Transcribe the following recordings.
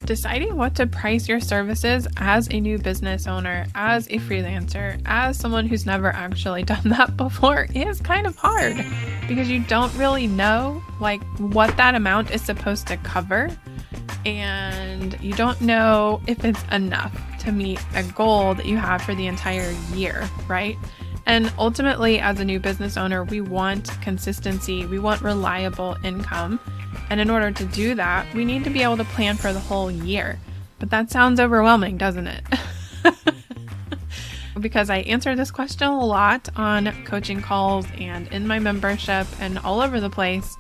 Deciding what to price your services as a new business owner, as a freelancer, as someone who's never actually done that before is kind of hard because you don't really know what that amount is supposed to cover, and you don't know if it's enough to meet a goal that you have for the entire year, right? And ultimately, as a new business owner, we want consistency, we want reliable income. And in order to do that, we need to be able to plan for the whole year. But that sounds overwhelming, doesn't it? Because I answer this question a lot on coaching calls and in my membership and all over the place.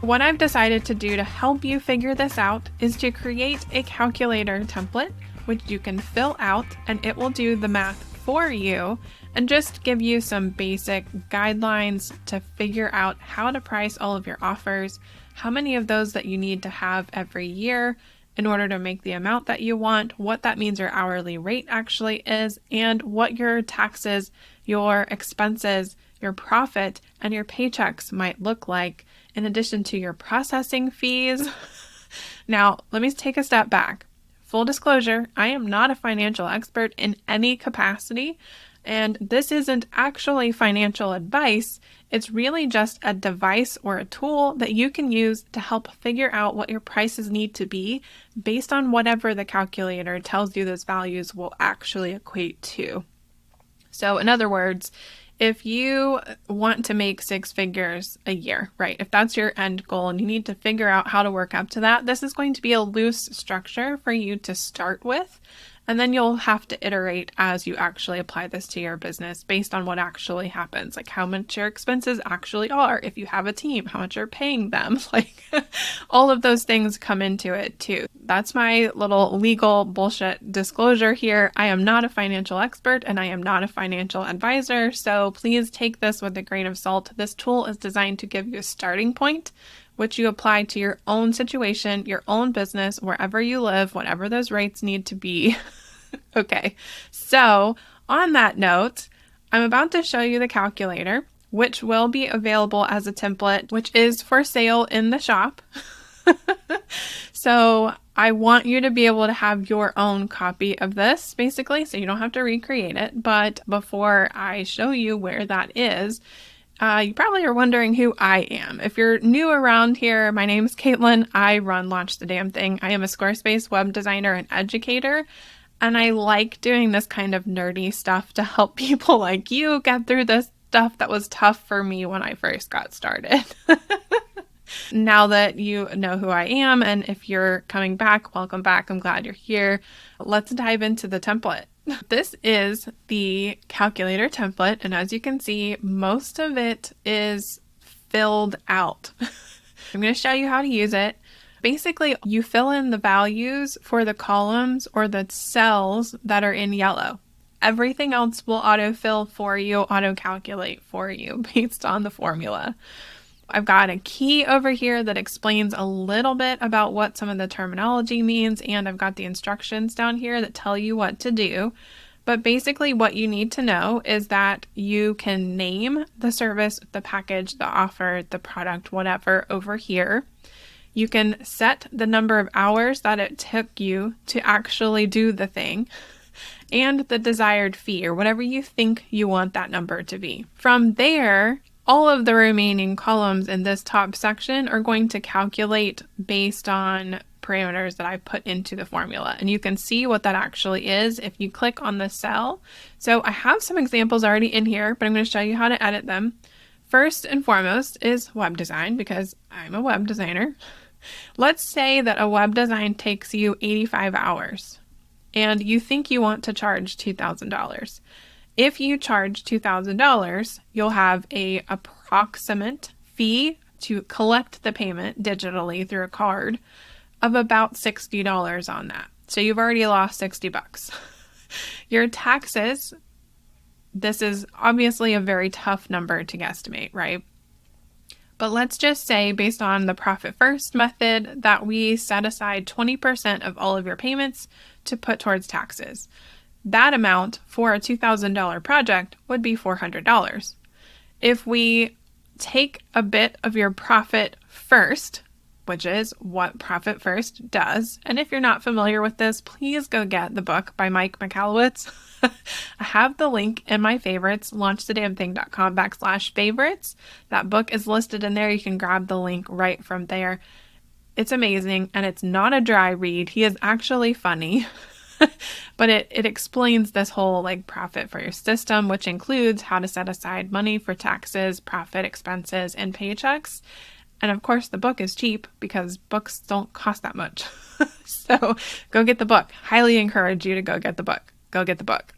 What I've decided to do to help you figure this out is to create a calculator template, which you can fill out, and it will do the math for you and just give you some basic guidelines to figure out how to price all of your offers, how many of those that you need to have every year in order to make the amount that you want, what that means your hourly rate actually is, and what your taxes, your expenses, your profit, and your paychecks might look like, in addition to your processing fees. Now, let me take a step back. Full disclosure, I am not a financial expert in any capacity, and this isn't actually financial advice. It's really just a device or a tool that you can use to help figure out what your prices need to be based on whatever the calculator tells you those values will actually equate to. So in other words, if you want to make 6 figures a year, right? If that's your end goal and you need to figure out how to work up to that, this is going to be a loose structure for you to start with. And then you'll have to iterate as you actually apply this to your business based on what actually happens, like how much your expenses actually are. If you have a team, how much you're paying them, all of those things come into it too. That's my little legal bullshit disclosure here. I am not a financial expert and I am not a financial advisor. So please take this with a grain of salt. This tool is designed to give you a starting point, which you apply to your own situation, your own business, wherever you live, whatever those rates need to be. Okay, so on that note, I'm about to show you the calculator, which will be available as a template, which is for sale in the shop. So I want you to be able to have your own copy of this, basically, so you don't have to recreate it. But before I show you where that is, you probably are wondering who I am. If you're new around here, my name is Caitlin. I run Launch the Damn Thing. I am a Squarespace web designer and educator, and I like doing this kind of nerdy stuff to help people like you get through this stuff that was tough for me when I first got started. Now that you know who I am, and if you're coming back, welcome back. I'm glad you're here. Let's dive into the template. This is the calculator template, and as you can see, most of it is filled out. I'm going to show you how to use it. Basically, you fill in the values for the columns or the cells that are in yellow. Everything else will autofill for you, auto-calculate for you based on the formula. I've got a key over here that explains a little bit about what some of the terminology means, and I've got the instructions down here that tell you what to do. But basically what you need to know is that you can name the service, the package, the offer, the product, whatever over here. You can set the number of hours that it took you to actually do the thing and the desired fee, or whatever you think you want that number to be. From there, all of the remaining columns in this top section are going to calculate based on parameters that I put into the formula. And you can see what that actually is if you click on the cell. So I have some examples already in here, but I'm going to show you how to edit them. First and foremost is web design, because I'm a web designer. Let's say that a web design takes you 85 hours and you think you want to charge $2,000. If you charge $2,000, you'll have an approximate fee to collect the payment digitally through a card of about $60 on that. So you've already lost $60. Your taxes, this is obviously a very tough number to guesstimate, right? But let's just say, based on the profit first method, that we set aside 20% of all of your payments to put towards taxes. That amount for a $2,000 project would be $400. If we take a bit of your profit first, which is what Profit First does. And if you're not familiar with this, please go get the book by Mike Michalowicz. I have the link in my favorites, launchthedamnthing.com/favorites. That book is listed in there. You can grab the link right from there. It's amazing, and it's not a dry read. He is actually funny. But it explains this whole like profit for your system, which includes how to set aside money for taxes, profit, expenses, and paychecks. And of course, the book is cheap because books don't cost that much. So go get the book. Highly encourage you to go get the book. Go get the book.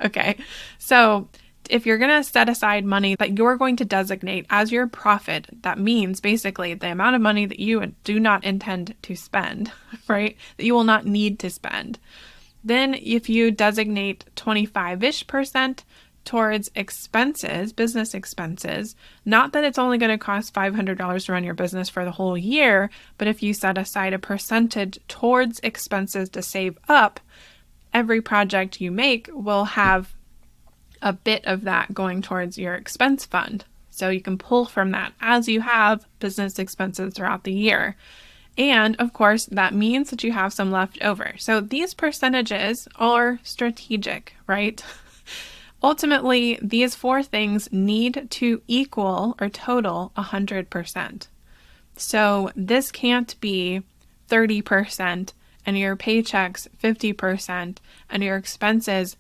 Okay. So if you're going to set aside money that you're going to designate as your profit, that means basically the amount of money that you do not intend to spend, right? That you will not need to spend. Then if you designate 25-ish% towards expenses, business expenses, not that it's only going to cost $500 to run your business for the whole year, but if you set aside a percentage towards expenses to save up, every project you make will have a bit of that going towards your expense fund. So you can pull from that as you have business expenses throughout the year. And of course, that means that you have some left over. So these percentages are strategic, right? Ultimately, these four things need to equal or total 100%. So this can't be 30% and your paychecks 50% and your expenses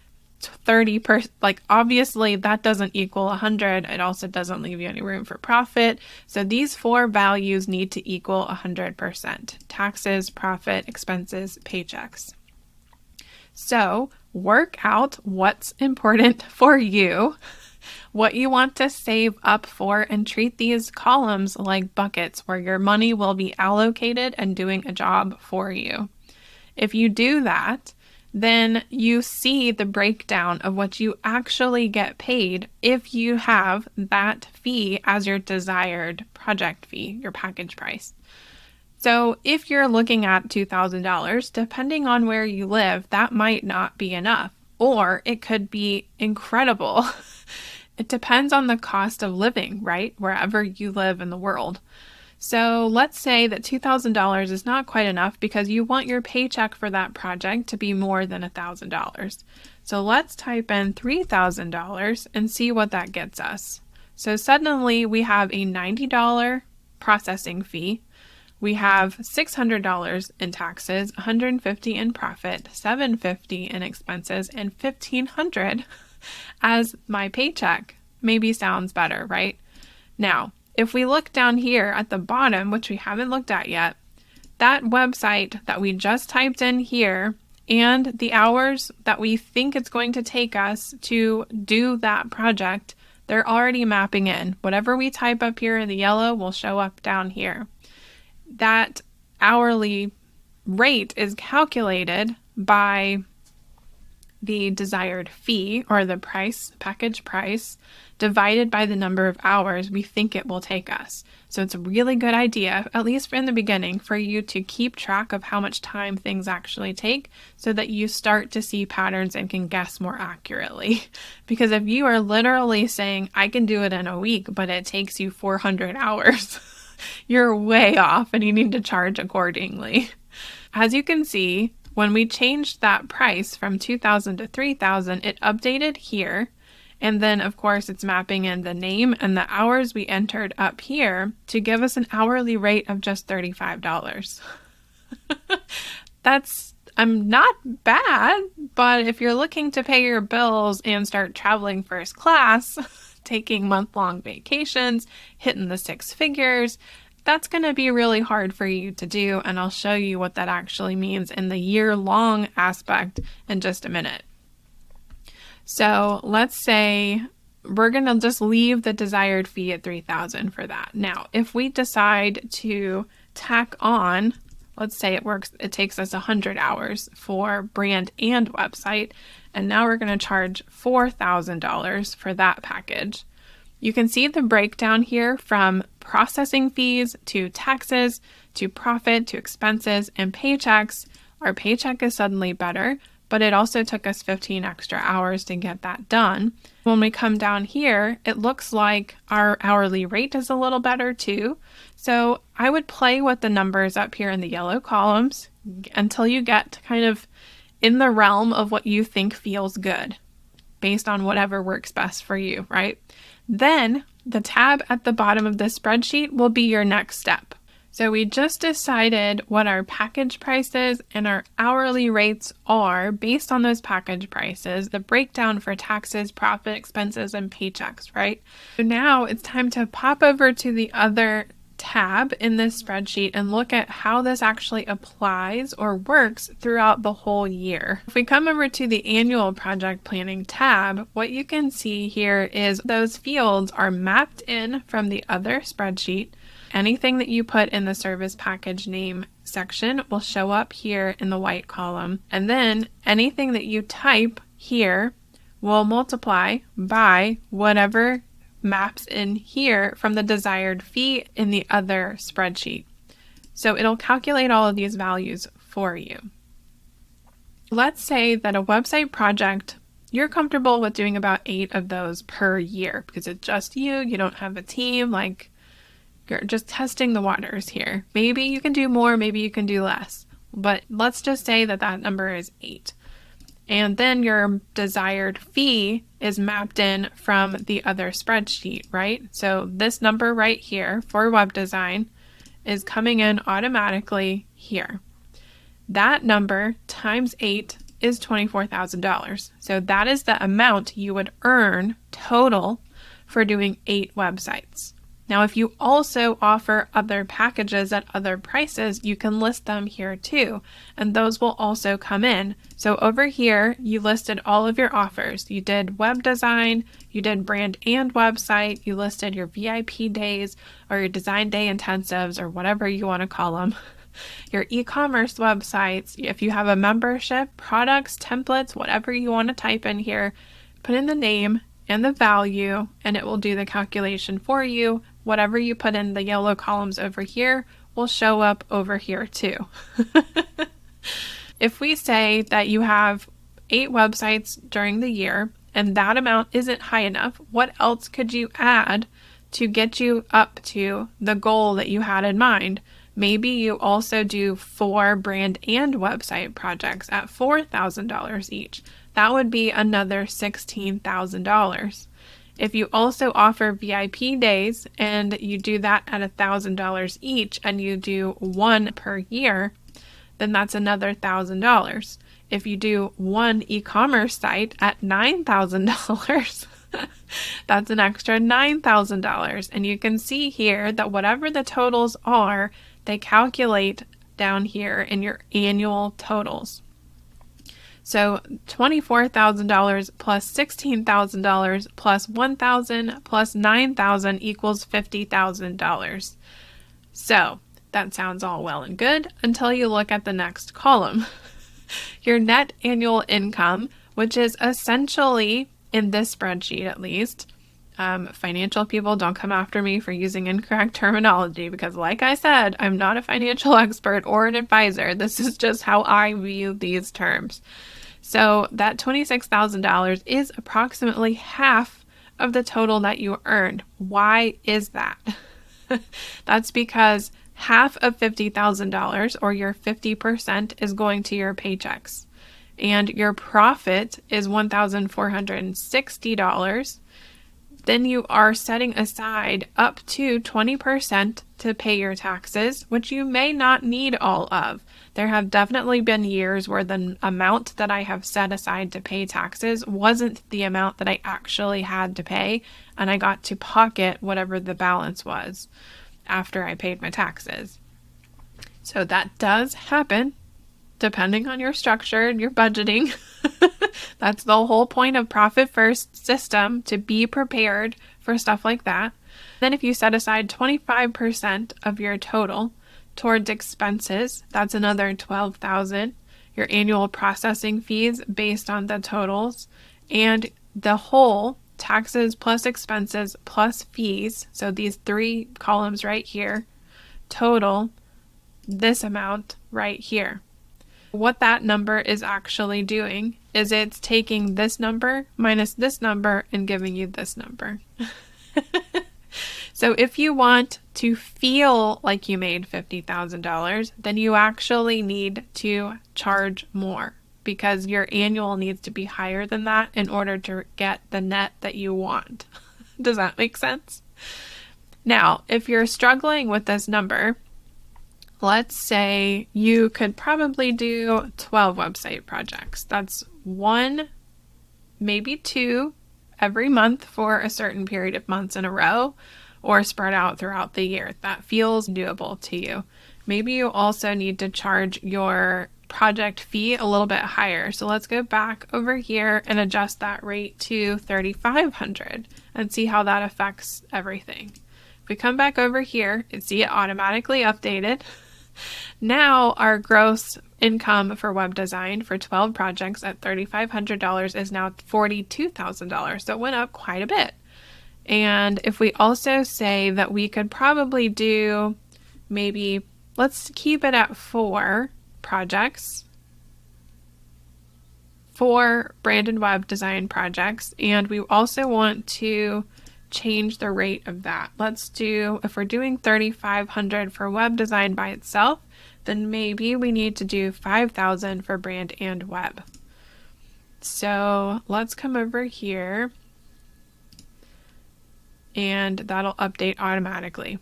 30%. Like obviously that doesn't equal 100. It also doesn't leave you any room for profit. So these four values need to equal 100%. Taxes, profit, expenses, paychecks. So work out what's important for you, what you want to save up for, and treat these columns like buckets where your money will be allocated and doing a job for you. If you do that, then you see the breakdown of what you actually get paid if you have that fee as your desired project fee, your package price. So if you're looking at $2,000, depending on where you live, that might not be enough, or it could be incredible. It depends on the cost of living, right? Wherever you live in the world. So let's say that $2,000 is not quite enough because you want your paycheck for that project to be more than $1,000. So let's type in $3,000 and see what that gets us. So suddenly we have a $90 processing fee. We have $600 in taxes, $150 in profit, $750 in expenses, and $1,500 as my paycheck. Maybe sounds better, right? Now, if we look down here at the bottom, which we haven't looked at yet, that website that we just typed in here and the hours that we think it's going to take us to do that project, they're already mapping in. Whatever we type up here in the yellow will show up down here. That hourly rate is calculated by the desired fee or the price, package price, divided by the number of hours we think it will take us. So it's a really good idea, at least in the beginning, for you to keep track of how much time things actually take so that you start to see patterns and can guess more accurately. Because if you are literally saying, I can do it in a week, but it takes you 400 hours, you're way off and you need to charge accordingly. As you can see, when we changed that price from $2,000 to $3,000, it updated here. And then, of course, it's mapping in the name and the hours we entered up here to give us an hourly rate of just $35. That's not bad, but if you're looking to pay your bills and start traveling first class, taking month-long vacations, hitting the six figures, that's going to be really hard for you to do, and I'll show you what that actually means in the year-long aspect in just a minute. So let's say we're going to just leave the desired fee at $3,000 for that. Now, if we decide to tack on, let's say it takes us 100 hours for brand and website, and now we're going to charge $4,000 for that package. You can see the breakdown here from processing fees to taxes to profit to expenses and paychecks. Our paycheck is suddenly better, but it also took us 15 extra hours to get that done. When we come down here, it looks like our hourly rate is a little better too. So I would play with the numbers up here in the yellow columns until you get kind of in the realm of what you think feels good based on whatever works best for you, right? Then the tab at the bottom of the spreadsheet will be your next step. So we just decided what our package prices and our hourly rates are based on those package prices, the breakdown for taxes, profit, expenses, and paychecks, right? So now it's time to pop over to the other tab in this spreadsheet and look at how this actually applies or works throughout the whole year. If we come over to the annual project planning tab, what you can see here is those fields are mapped in from the other spreadsheet. Anything that you put in the service package name section will show up here in the white column. And then anything that you type here will multiply by whatever maps in here from the desired fee in the other spreadsheet. So it'll calculate all of these values for you. Let's say that a website project, you're comfortable with doing about 8 of those per year because it's just you don't have a team, like you're just testing the waters here. Maybe you can do more, maybe you can do less, but let's just say that that number is 8. And then your desired fee is mapped in from the other spreadsheet, right? So this number right here for web design is coming in automatically here. That number times 8 is $24,000. So that is the amount you would earn total for doing 8 websites. Now, if you also offer other packages at other prices, you can list them here too, and those will also come in. So over here, you listed all of your offers. You did web design, you did brand and website, you listed your VIP days or your design day intensives or whatever you want to call them. Your e-commerce websites, if you have a membership, products, templates, whatever you want to type in here, put in the name and the value, and it will do the calculation for you. Whatever you put in the yellow columns over here will show up over here too. If we say that you have 8 websites during the year and that amount isn't high enough, what else could you add to get you up to the goal that you had in mind? Maybe you also do 4 brand and website projects at $4,000 each. That would be another $16,000. If you also offer VIP days and you do that at $1,000 each and you do 1 per year, then that's another $1,000. If you do 1 e-commerce site at $9,000, that's an extra $9,000. And you can see here that whatever the totals are, they calculate down here in your annual totals. So $24,000 plus $16,000 plus $1,000 plus $9,000 equals $50,000. So that sounds all well and good until you look at the next column. Your net annual income, which is essentially, in this spreadsheet at least, financial people, don't come after me for using incorrect terminology because, like I said, I'm not a financial expert or an advisor. This is just how I view these terms. So that $26,000 is approximately half of the total that you earned. Why is that? That's because half of $50,000, or your 50%, is going to your paychecks. And your profit is $1,460. Then you are setting aside up to 20% to pay your taxes, which you may not need all of. There have definitely been years where the amount that I have set aside to pay taxes wasn't the amount that I actually had to pay, and I got to pocket whatever the balance was after I paid my taxes. So that does happen, depending on your structure and your budgeting. That's the whole point of Profit First system, to be prepared for stuff like that. Then if you set aside 25% of your total towards expenses, that's another $12,000. Your annual processing fees based on the totals, and the whole taxes plus expenses plus fees. So these 3 columns right here total this amount right here. What that number is actually doing is it's taking this number minus this number and giving you this number. So if you want to feel like you made $50,000, then you actually need to charge more, because your annual needs to be higher than that in order to get the net that you want. Does that make sense? Now, if you're struggling with this number, let's say you could probably do 12 website projects. That's 1, maybe 2 every month for a certain period of months in a row, or spread out throughout the year. That feels doable to you. Maybe you also need to charge your project fee a little bit higher. So let's go back over here and adjust that rate to $3,500 and see how that affects everything. If we come back over here and see it automatically updated, now our gross income for web design for 12 projects at $3,500 is now $42,000. So it went up quite a bit. And if we also say that we could probably do maybe, let's keep it at 4 projects, 4 branded web design projects, and we also want to change the rate of that. Let's do, if we're doing $3,500 for web design by itself, then maybe we need to do $5,000 for brand and web. So let's come over here, and that'll update automatically.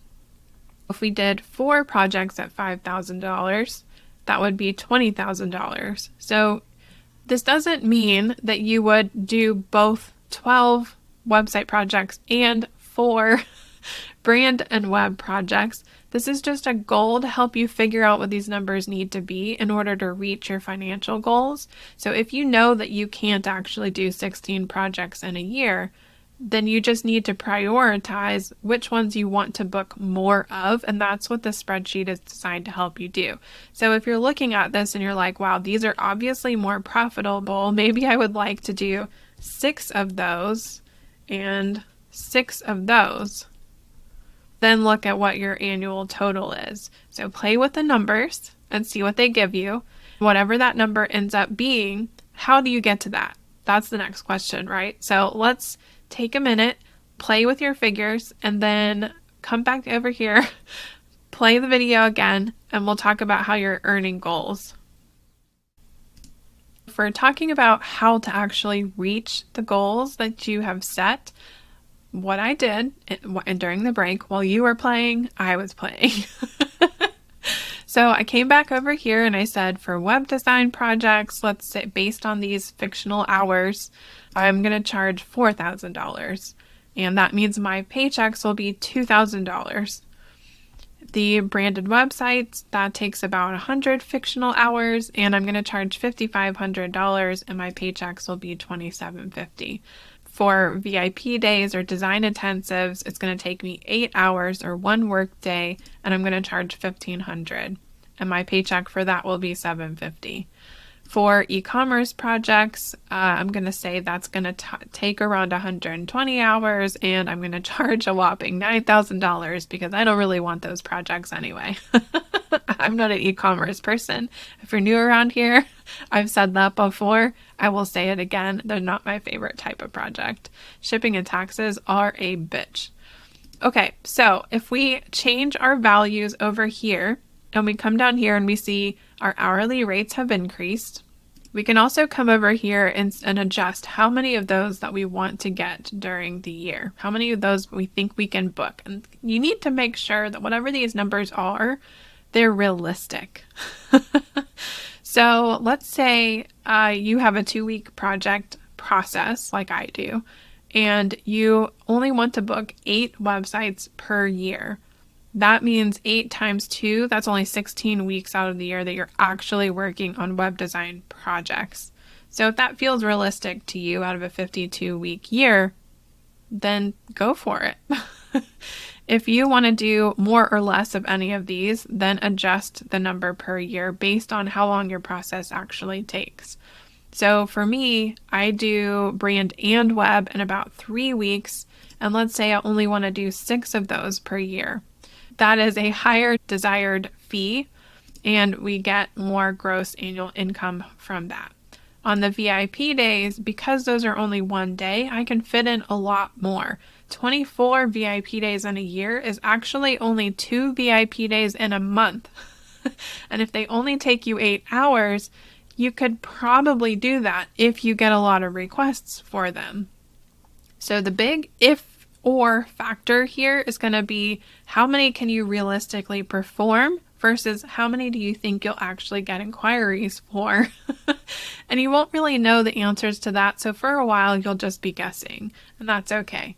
If we did 4 projects at $5,000, that would be $20,000. So this doesn't mean that you would do both 12 website projects and 4 brand and web projects. This is just a goal to help you figure out what these numbers need to be in order to reach your financial goals. So if you know that you can't actually do 16 projects in a year, then you just need to prioritize which ones you want to book more of, and that's what the spreadsheet is designed to help you do. So if you're looking at this and you're like, wow, these are obviously more profitable, maybe I would like to do 6 of those and 6 of those, then look at what your annual total is. So play with the numbers and see what they give you. Whatever that number ends up being, how do you get to that? That's the next question, right? So let's take a minute, play with your figures, and then come back over here, play the video again, and we'll talk about how you're earning goals. If we're talking about how to actually reach the goals that you have set, what I did during the break while you were playing, I was playing. So I came back over here and I said, for web design projects, let's say based on these fictional hours, I'm going to charge $4,000. And that means my paychecks will be $2,000. The branded websites, that takes about 100 fictional hours, and I'm going to charge $5,500, and my paychecks will be $2,750. For VIP days or design intensives, it's going to take me 8 hours or 1 work day, and I'm going to charge $1,500, and my paycheck for that will be $750. For e-commerce projects, I'm going to say that's going to take around 120 hours, and I'm going to charge a whopping $9,000 because I don't really want those projects anyway. I'm not an e-commerce person. If you're new around here, I've said that before. I will say it again. They're not my favorite type of project. Shipping and taxes are a bitch. Okay, so if we change our values over here, and we come down here and we see our hourly rates have increased, we can also come over here and adjust how many of those that we want to get during the year, how many of those we think we can book. And you need to make sure that whatever these numbers are, they're realistic. So let's say you have a 2-week project process like I do, and you only want to book 8 websites per year. That means 8 times 2, that's only 16 weeks out of the year that you're actually working on web design projects. So if that feels realistic to you out of a 52-week year, then go for it. If you want to do more or less of any of these, then adjust the number per year based on how long your process actually takes. So for me, I do brand and web in about 3 weeks, and let's say I only want to do 6 of those per year. That is a higher desired fee, and we get more gross annual income from that. On the VIP days, because those are only one day, I can fit in a lot more. 24 VIP days in a year is actually only 2 VIP days in a month. And if they only take you 8 hours, you could probably do that if you get a lot of requests for them. So the big if or factor here is going to be how many can you realistically perform versus how many do you think you'll actually get inquiries for? And you won't really know the answers to that. So for a while, you'll just be guessing, and that's okay.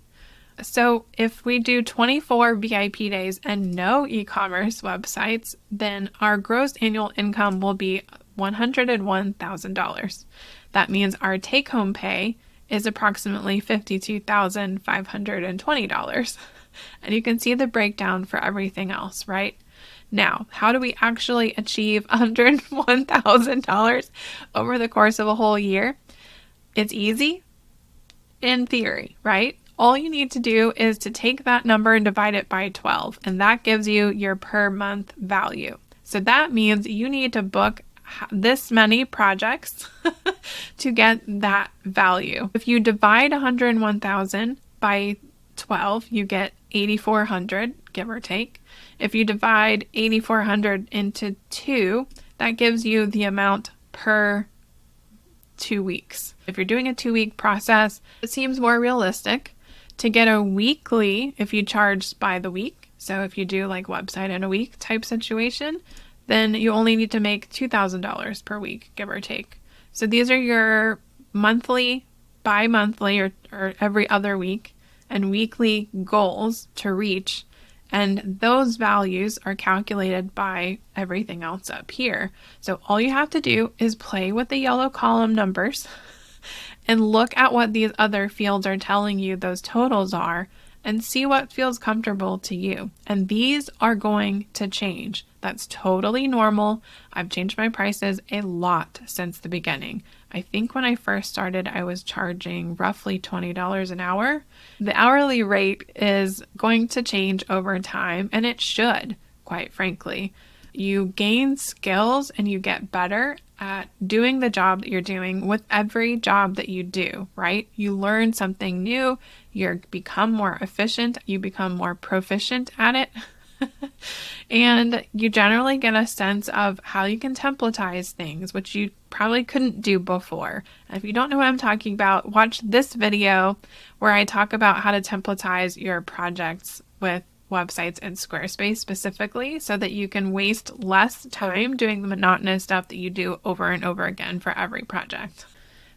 So if we do 24 VIP days and no e-commerce websites, then our gross annual income will be $101,000. That means our take-home pay is approximately $52,520. And you can see the breakdown for everything else, right? Now, how do we actually achieve $101,000 over the course of a whole year? It's easy in theory, right? All you need to do is to take that number and divide it by 12, and that gives you your per month value. So that means you need to book this many projects to get that value. If you divide 101,000 by 12, you get 8,400, give or take. If you divide 8,400 into 2, that gives you the amount per 2 weeks. If you're doing a 2-week process, it seems more realistic to get a weekly if you charge by the week. So if you do like website in a week type situation, then you only need to make $2,000 per week, give or take. So these are your monthly, bi-monthly, or every other week, and weekly goals to reach. And those values are calculated by everything else up here. So all you have to do is play with the yellow column numbers and look at what these other fields are telling you those totals are and see what feels comfortable to you. And these are going to change. That's totally normal. I've changed my prices a lot since the beginning. I think when I first started, I was charging roughly $20 an hour. The hourly rate is going to change over time, and it should, quite frankly. You gain skills and you get better at doing the job that you're doing with every job that you do, right? You learn something new, you become more efficient, you become more proficient at it. And you generally get a sense of how you can templatize things, which you probably couldn't do before. And if you don't know what I'm talking about, watch this video where I talk about how to templatize your projects with websites in Squarespace specifically, so that you can waste less time doing the monotonous stuff that you do over and over again for every project.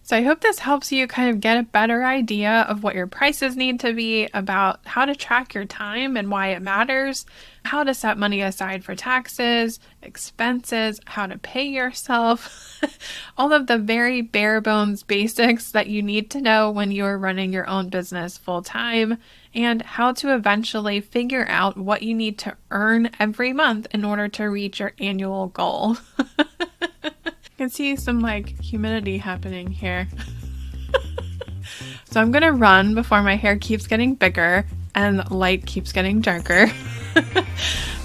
So I hope this helps you kind of get a better idea of what your prices need to be, about how to track your time and why it matters, how to set money aside for taxes, expenses, how to pay yourself, all of the very bare bones basics that you need to know when you're running your own business full time, and how to eventually figure out what you need to earn every month in order to reach your annual goal. I can see some like humidity happening here. So I'm gonna run before my hair keeps getting bigger and the light keeps getting darker.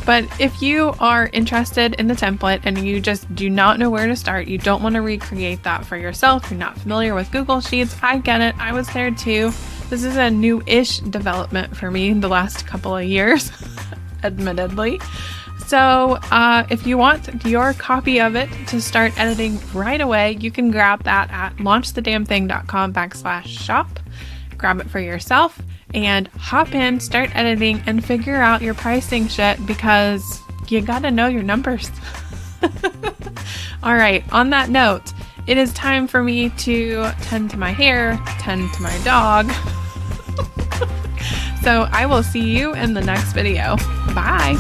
But if you are interested in the template and you just do not know where to start, you don't want to recreate that for yourself, you're not familiar with Google Sheets, I get it, I was there too. This is a new-ish development for me the last couple of years, admittedly. So if you want your copy of it to start editing right away, you can grab that at launchthedamnthing.com/shop. Grab it for yourself and hop in, start editing, and figure out your pricing shit, because you gotta know your numbers. All right, on that note, it is time for me to tend to my hair, tend to my dog. So I will see you in the next video. Bye.